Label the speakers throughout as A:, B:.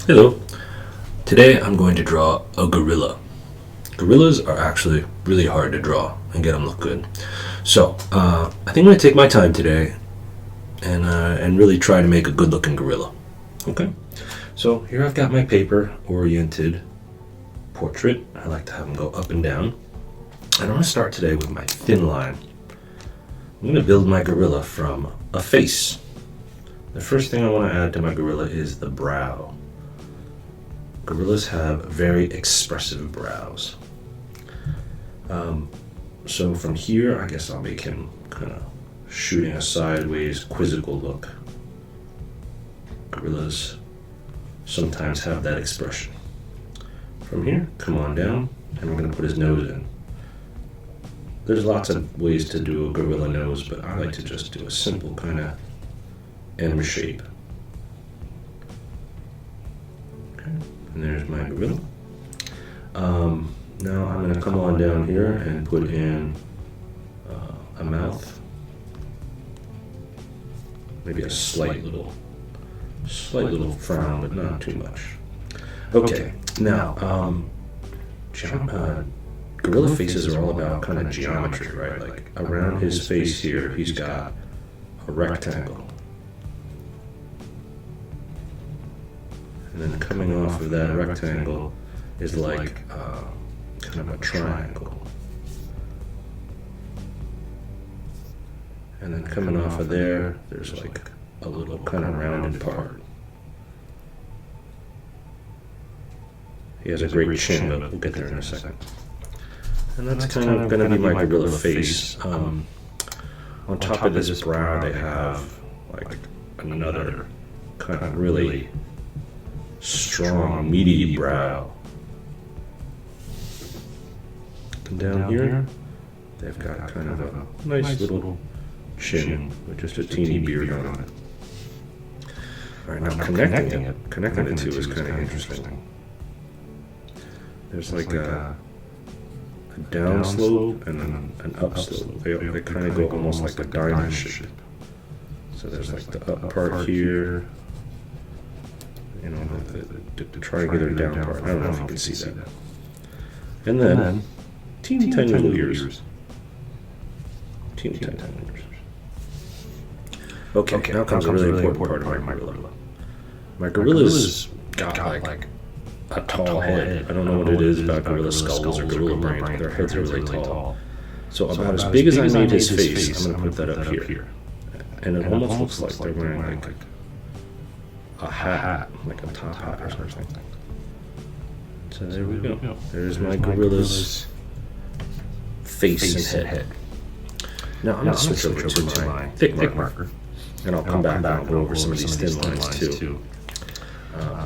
A: Hello. Today I'm going to draw a gorilla. Gorillas are actually really hard to draw and get them look good. So I think I'm going to take my time today and really try to make a good looking gorilla. Okay. So here I've got my paper oriented portrait. I like to have them go up and down. And I'm going to start today with my thin line. I'm going to build my gorilla from a face. The first thing I want to add to my gorilla is the brow. Gorillas have very expressive brows. So from here, I guess I'll make him kind of shooting a sideways, quizzical look. Gorillas sometimes have that expression. From here, come on down, and we're going to put his nose in. There's lots of ways to do a gorilla nose, but I like to just do a simple kind of M shape. Okay. And there's my gorilla. Now I'm going to come on down here and put in a mouth. Maybe a slight little frown, but not too much. Okay, now gorilla faces are all about kind of geometry, right? Like around his face here, he's got a rectangle. And then coming off of that rectangle is like kind of a triangle. And then coming off of there, there's like a little kind of rounded part. He has a great chin, but we'll get there in a second. And that's kind of going to be my gorilla face. On top of this brow, they have like another kind of really strong, meaty brow. And down here, they've got kind of a nice little chin with just a teeny beard on it. Alright, now connecting the two is kind of interesting. There's like a down slope and an up slope. They kind of go almost like a diamond shape. So there's like the up part here, you know, the triangular down part. I don't know if you can see that. And then teeny tiny little ears. Teeny tiny little ears. Okay, now comes a really important part of my gorilla. My gorilla's got like a tall head. I don't know what it is about gorilla skulls or gorilla brains, but their heads are really tall. So about as big as I made his face, I'm going to put that up here. And it almost looks like they're wearing like a hat, like a top hat or something. So there we go. There's my gorilla's face and head. Now I'm going to switch over to my thick marker. And I'll come back and I'll go over some of these thin lines too.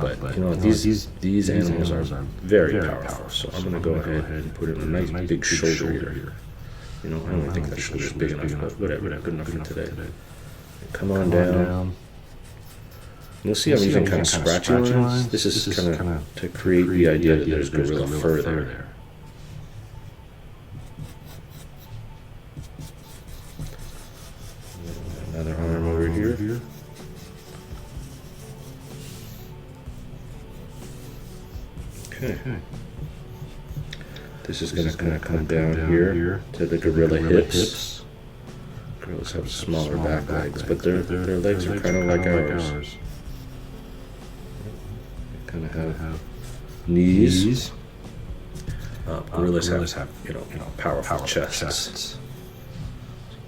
A: But you know, these animals are very powerful, so I'm going to go ahead and put in a nice big shoulder here. You know, I don't think that shoulder's big enough, but whatever, good enough for today. Come on down. You'll see I'm using kind of scratchy lines. This is kind of to create the idea that there's gorilla fur there. Another arm over here. Okay. This is going to kind of come down here to the gorilla hips. Gorillas have smaller back legs, but their legs are kind of like ours. They kind of have knees. Gorillas have powerful chests.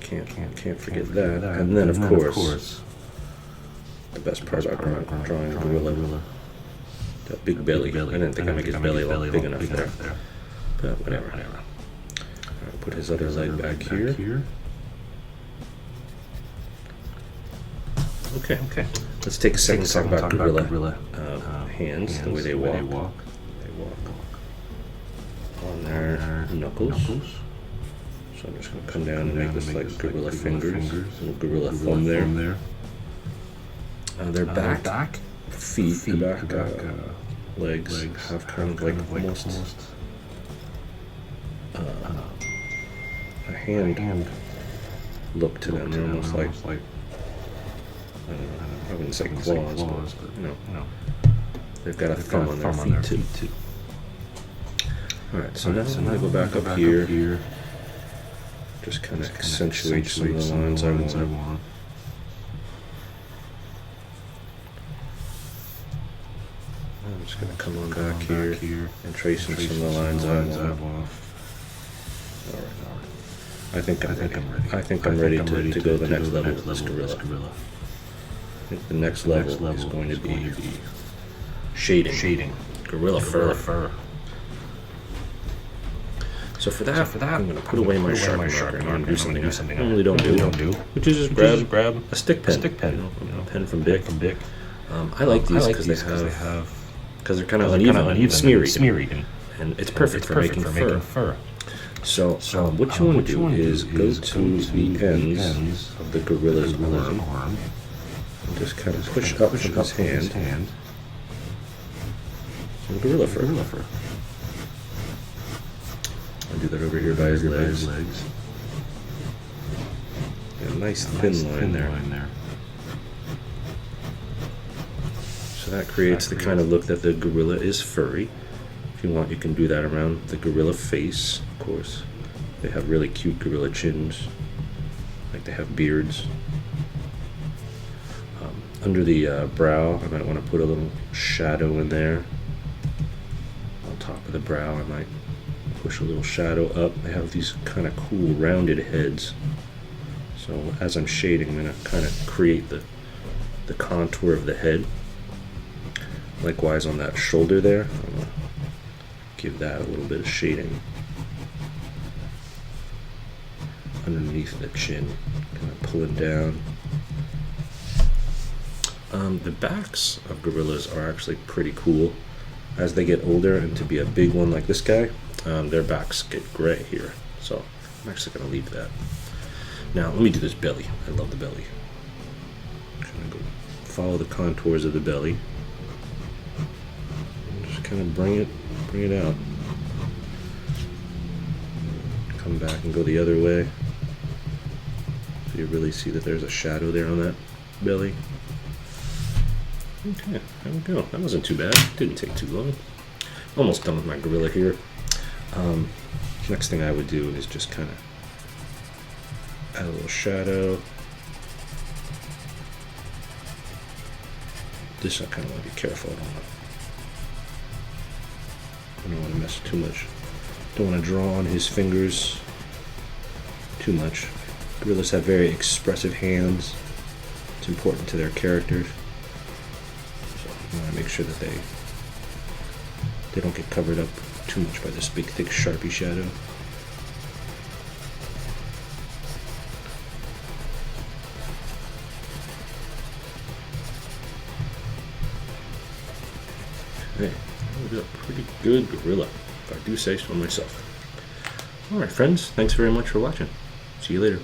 A: Can't forget that. And then of course, the best part about drawing a gorilla. That big belly. I didn't think I'd make his belly look big enough there. But whatever. I'll put his other leg back here. Okay. Let's take a second to talk about gorilla hands, the way they walk. They walk on their knuckles. So I'm just going to come down and make this like gorilla fingers. Little gorilla thumb there. Their back feet, the back legs have kind of like almost a hand look to them. They're almost like I wouldn't say claws, but They've got a thumb on their feet too. Alright, so now I'm going to go back up here. Just kind of accentuate some of the lines I want. I'm just going to come on back here and trace in some of the lines I want. Alright. I think I'm ready to go the next level with this gorilla. I think the next level is going to be shading. Gorilla fur. So for that, I'm going to put away my sharp marker and I'm going to do something I normally don't do, which is just grab a stick pen. A pen from Bic. I like these because they're kind of uneven, smeary, and it's perfect for making fur. So what you want to do is go to the ends of the gorilla's arm and just kind of push up from his hand. So gorilla fur. I'll do that over here by his legs. A nice thin line there. So that creates the kind of look that the gorilla is furry. If you want, you can do that around the gorilla face, of course. They have really cute gorilla chins, like they have beards. Under the brow, I might want to put a little shadow in there. On top of the brow, I might push a little shadow up. They have these kind of cool rounded heads. So as I'm shading, I'm going to kind of create the contour of the head. Likewise on that shoulder there, I'm going to give that a little bit of shading. Underneath the chin, kind of pulling down. The backs of gorillas are actually pretty cool. As they get older, and to be a big one like this guy, their backs get gray here. So I'm actually going to leave that. Now let me do this belly. I love the belly. Kind of go follow the contours of the belly. And just kind of bring it out. Come back and go the other way. So you really see that there's a shadow there on that belly. Okay, there we go. That wasn't too bad. Didn't take too long. Almost done with my gorilla here. Next thing I would do is just kind of add a little shadow. This I kind of want to be careful. I don't want to mess too much. Don't want to draw on his fingers too much. Gorillas have very expressive hands. It's important to their characters. So I want to make sure that they don't get covered up too much by this big thick Sharpie shadow. Hey, that was a pretty good gorilla, if I do say so myself. Alright friends, thanks very much for watching. See you later.